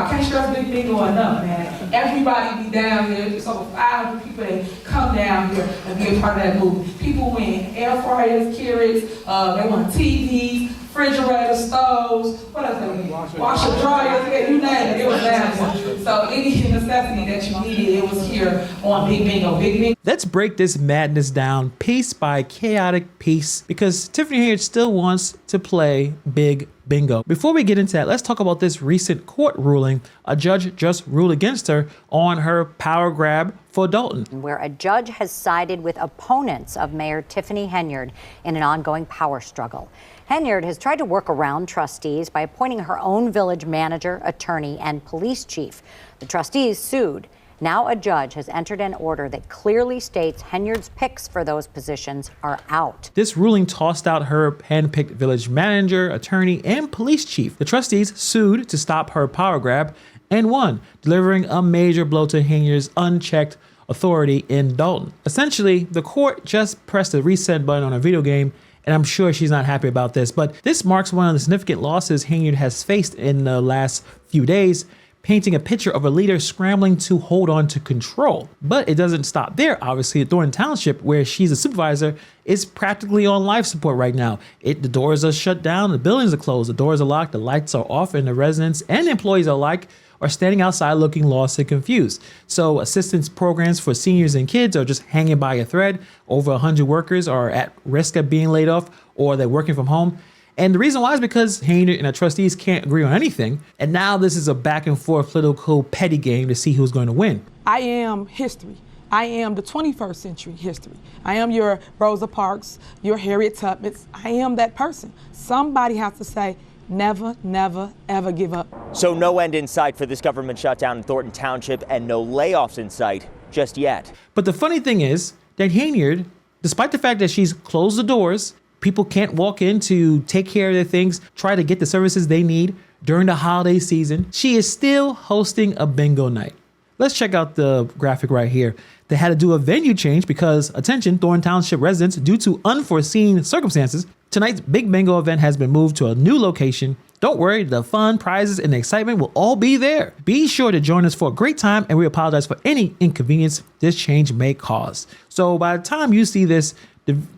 I can't stress Big Bingo enough, man. Everybody be down here. There's over 500 people that come down here and be a part of that movie. People win air fryers, Keurigs, they want TVs, refrigerators, stoves, what else they need? Washer, dryers, you name it, it was down here. So any necessity that you needed, it was here on Big Bingo. Big Bingo. Let's break this madness down piece by chaotic piece because Tiffany here still wants to play Big Bingo. Before we get into that, let's talk about this recent court ruling. A judge just ruled against her on her power grab for Dalton, where a judge has sided with opponents of Mayor Tiffany Henyard in an ongoing power struggle. Henyard has tried to work around trustees by appointing her own village manager, attorney, and police chief. The trustees sued. Now a judge has entered an order that clearly states Henyard's picks for those positions are out. This ruling tossed out her handpicked village manager, attorney, and police chief. The trustees sued to stop her power grab and won, delivering a major blow to Henyard's unchecked authority in Dalton. Essentially, the court just pressed the reset button on a video game, and I'm sure she's not happy about this, but this marks one of the significant losses Henyard has faced in the last few days, painting a picture of a leader scrambling to hold on to control. But it doesn't stop there. Obviously, Thornton Township, where she's a supervisor, is practically on life support right now. The doors are shut down, the buildings are closed, the doors are locked, the lights are off, and the residents and employees alike are standing outside looking lost and confused. So assistance programs for seniors and kids are just hanging by a thread. Over 100 workers are at risk of being laid off or they're working from home. And the reason why is because Henyard and the trustees can't agree on anything. And now this is a back and forth political petty game to see who's going to win. I am history. I am the 21st century history. I am your Rosa Parks, your Harriet Tubmans. I am that person. Somebody has to say, never, never, ever give up. So no end in sight for this government shutdown in Thornton Township and no layoffs in sight just yet. But the funny thing is that Henyard, despite the fact that she's closed the doors, people can't walk in to take care of their things, try to get the services they need during the holiday season, she is still hosting a bingo night. Let's check out the graphic right here. They had to do a venue change because, attention, Thornton Township residents, due to unforeseen circumstances, tonight's Big Bingo event has been moved to a new location. Don't worry, the fun, prizes, and the excitement will all be there. Be sure to join us for a great time, and we apologize for any inconvenience this change may cause. So by the time you see this,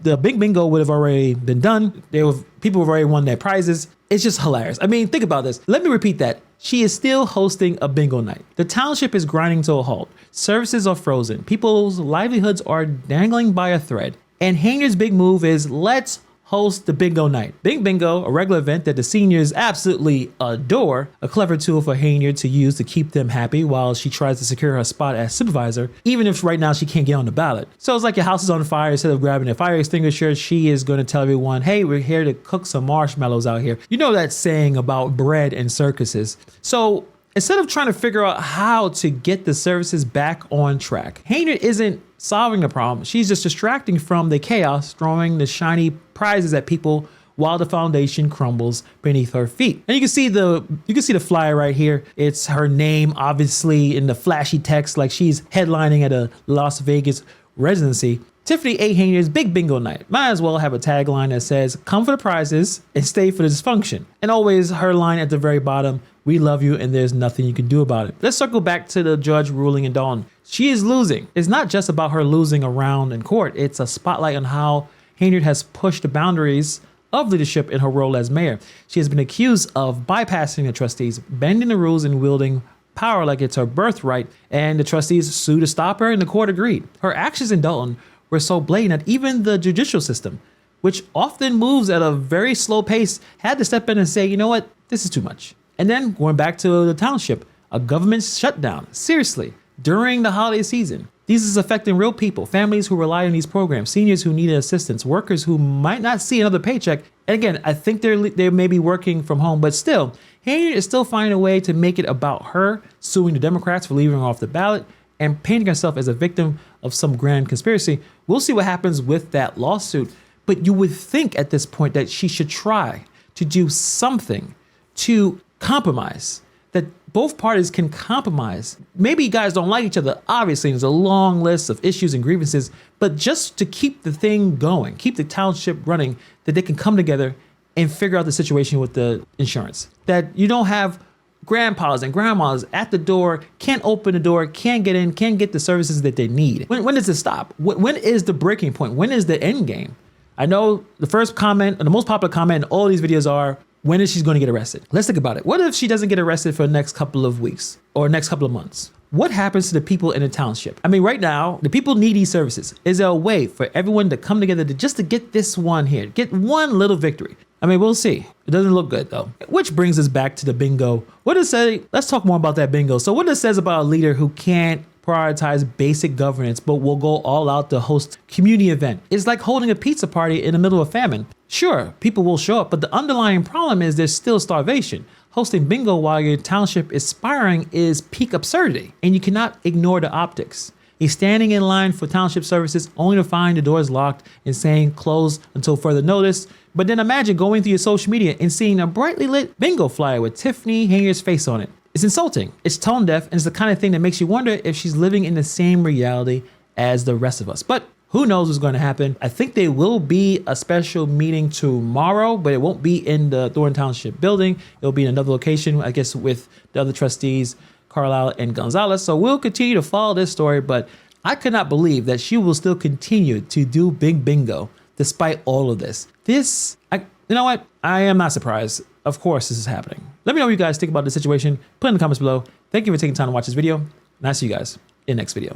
the Big Bingo would have already been done. People have already won their prizes. It's just hilarious. I mean, think about this. Let me repeat that. She is still hosting a bingo night. The township is grinding to a halt. Services are frozen. People's livelihoods are dangling by a thread. And Henyard's big move is let's host the bingo night. Big Bingo, a regular event that the seniors absolutely adore, a clever tool for Henyard to use to keep them happy while she tries to secure her spot as supervisor, even if right now she can't get on the ballot. So it's like your house is on fire. Instead of grabbing a fire extinguisher, she is going to tell everyone, hey, we're here to cook some marshmallows out here. You know that saying about bread and circuses. So instead of trying to figure out how to get the services back on track, Henyard isn't solving the problem. She's just distracting from the chaos, throwing the shiny prizes at people while the foundation crumbles beneath her feet. And you can see the flyer right here. It's her name, obviously, in the flashy text, like she's headlining at a Las Vegas residency. Tiffany A. Henyard's Big Bingo Night. Might as well have a tagline that says, come for the prizes and stay for the dysfunction. And always her line at the very bottom, we love you and there's nothing you can do about it. Let's circle back to the judge ruling in Dalton. She is losing. It's not just about her losing around in court. It's a spotlight on how Henyard has pushed the boundaries of leadership in her role as mayor. She has been accused of bypassing the trustees, bending the rules and wielding power like it's her birthright, and the trustees sued to stop her and the court agreed. Her actions in Dalton were so blatant that even the judicial system, which often moves at a very slow pace, had to step in and say, you know what, this is too much. And then going back to the township, a government shutdown, seriously, during the holiday season. These is affecting real people, families who rely on these programs, seniors who need assistance, workers who might not see another paycheck. And again, I think they may be working from home, but still, Henyard is still finding a way to make it about her suing the Democrats for leaving her off the ballot and painting herself as a victim of some grand conspiracy. We'll see what happens with that lawsuit. But you would think at this point that she should try to do something to compromise, that both parties can compromise. Maybe you guys don't like each other. Obviously, there's a long list of issues and grievances, but just to keep the thing going, keep the township running, that they can come together and figure out the situation with the insurance. That you don't have grandpas and grandmas at the door, can't open the door, can't get in, can't get the services that they need. When does it stop? When is the breaking point? When is the end game? I know the first comment, and the most popular comment in all these videos are, when is she going to get arrested? Let's think about it. What if she doesn't get arrested for the next couple of weeks or next couple of months? What happens to the people in the township? I mean, right now, the people need these services. Is there a way for everyone to come together to get this one here, get one little victory? I mean, we'll see. It doesn't look good though. Which brings us back to the bingo. What does it say? Let's talk more about that bingo. So what it says about a leader who can't prioritize basic governance, but will go all out to host community event. It's like holding a pizza party in the middle of famine. Sure, people will show up, but the underlying problem is there's still starvation. Hosting bingo while your township is spiraling is peak absurdity, and you cannot ignore the optics. He's standing in line for township services only to find the doors locked and saying closed until further notice. But then imagine going through your social media and seeing a brightly lit bingo flyer with Tiffany Henyard's face on it. It's insulting, it's tone deaf, and it's the kind of thing that makes you wonder if she's living in the same reality as the rest of us. But who knows what's going to happen? I think there will be a special meeting tomorrow, but it won't be in the Thornton Township building. It'll be in another location, I guess, with the other trustees, Carlisle and Gonzalez. So we'll continue to follow this story, but I could not believe that she will still continue to do big bingo despite all of this. You know what? I am not surprised. Of course this is happening. Let me know what you guys think about the situation. Put in the comments below. Thank you for taking time to watch this video, and I'll see you guys in the next video.